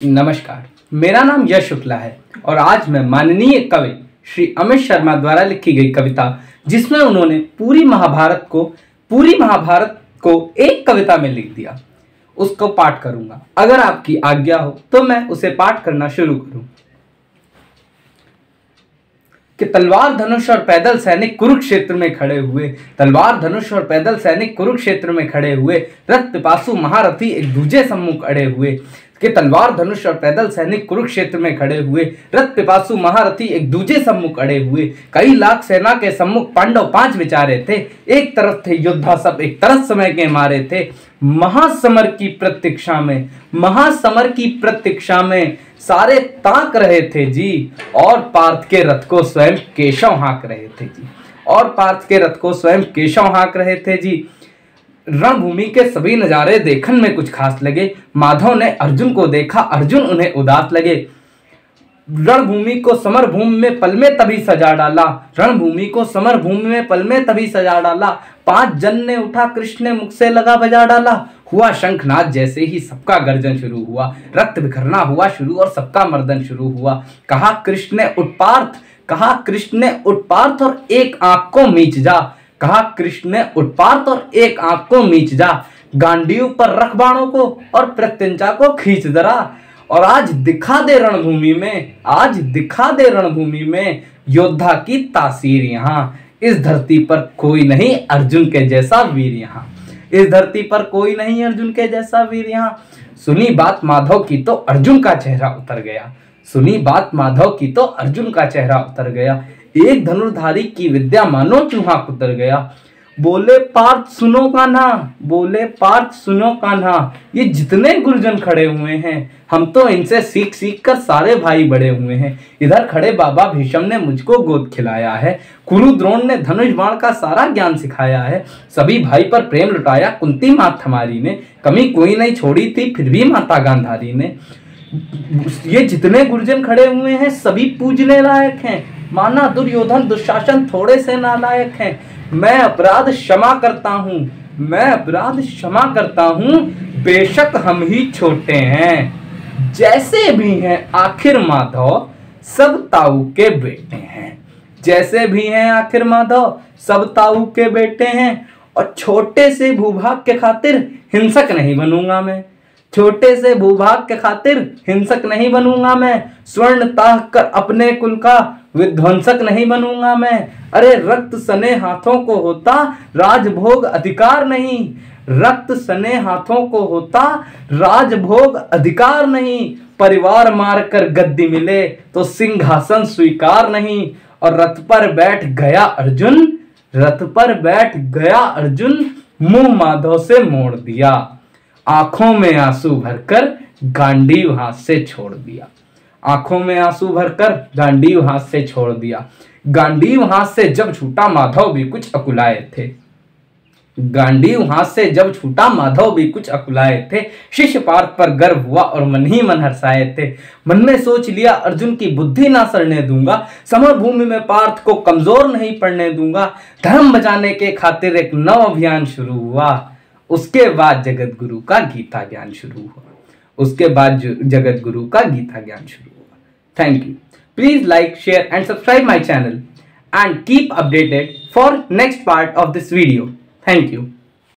नमस्कार, मेरा नाम यश शुक्ला है और आज मैं माननीय कवि श्री अमित शर्मा द्वारा लिखी गई कविता जिसमें उन्होंने पूरी महाभारत को एक कविता में लिख दिया, उसको पाठ करूंगा। अगर आपकी आज्ञा हो तो मैं उसे पाठ करना शुरू करूं। कि तलवार धनुष और पैदल सैनिक कुरुक्षेत्र में खड़े हुए, तलवार धनुष और पैदल सैनिक कुरुक्षेत्र में खड़े हुए, रथ पिपासु महारथी एक दूजे सम्मुख अड़े हुए। कि तलवार धनुष और पैदल सैनिक कुरुक्षेत्र में खड़े हुए, रथ पिपासु महारथी एक दूजे सम्मुख अड़े हुए। कई लाख सेना के सम्मुख पांडव 5 विचारे थे, एक तरफ थे योद्धा सब एक तरफ समय के मारे थे। महासमर की प्रतीक्षा में सारे ताक रहे थे जी, और पार्थ के रथ को स्वयं केशव हाँक रहे थे जी। रणभूमि के सभी नजारे देखन में कुछ खास लगे, माधव ने अर्जुन को देखा, अर्जुन उन्हें उदास लगे। रणभूमि को समर भूमि में पल में तभी सजा डाला, 5 जन ने उठा कृष्ण ने मुख से लगा बजा डाला। हुआ शंखनाद जैसे ही सबका गर्जन शुरू हुआ, रक्त बिखरना हुआ शुरू और सबका मर्दन शुरू हुआ। कहा कृष्ण ने उठ पार्थ और एक आंख को मीच जा, गांडीव पर रख बाणों को और प्रत्यंचा को खींच जरा। और आज दिखा दे रणभूमि में योद्धा की तासीर यहाँ। इस धरती पर कोई नहीं अर्जुन के जैसा वीर यहाँ। सुनी बात माधव की तो अर्जुन का चेहरा उतर गया, एक धनुर्धारी की विद्या मानो चूहा कुतर गया। बोले पार्थ सुनो कान्हा, ये जितने गुरुजन खड़े हुए हैं, हम तो इनसे सीख कर सारे भाई बड़े हुए हैं। इधर खड़े बाबा भीष्म ने मुझको गोद खिलाया है, कुरु द्रोण ने धनुष बाण का सारा ज्ञान सिखाया है। सभी भाई पर प्रेम लुटाया कुंती मात हमारी ने, कमी कोई नहीं छोड़ी थी फिर भी माता गांधारी ने। ये जितने गुरुजन खड़े हुए हैं सभी पूजने लायक हैं, माना दुर्योधन दुशासन थोड़े से नालायक हैं। मैं अपराध क्षमा करता हूँ, बेशक हम ही छोटे हैं। जैसे भी हैं आखिर माधव सब ताऊ के बेटे हैं, और छोटे से भूभाग के खातिर हिंसक नहीं बनूंगा मैं। स्वर्ण ताह कर अपने कुल का विध्वंसक नहीं बनूंगा मैं। अरे रक्त सने हाथों को होता राजभोग अधिकार नहीं। परिवार मार कर गद्दी मिले तो सिंहासन स्वीकार नहीं। और रथ पर बैठ गया अर्जुन मुंह माधव से मोड़ दिया, आंखों में आंसू भरकर गांडीव हाथ से छोड़ दिया। गांडीव हाथ से जब छूटा माधव भी कुछ अकुलाए थे। शिष्य पार्थ पर गर्व हुआ और मन ही मन हर्षाए थे। मन में सोच लिया अर्जुन की बुद्धि ना सड़ने दूंगा, समर भूमि में पार्थ को कमजोर नहीं पड़ने दूंगा। धर्म बचाने के खातिर एक नव अभियान शुरू हुआ, उसके बाद जगत गुरु का गीता ज्ञान शुरू हुआ। Thank you. Please like, share and subscribe my channel and keep updated for next part of this video. Thank you.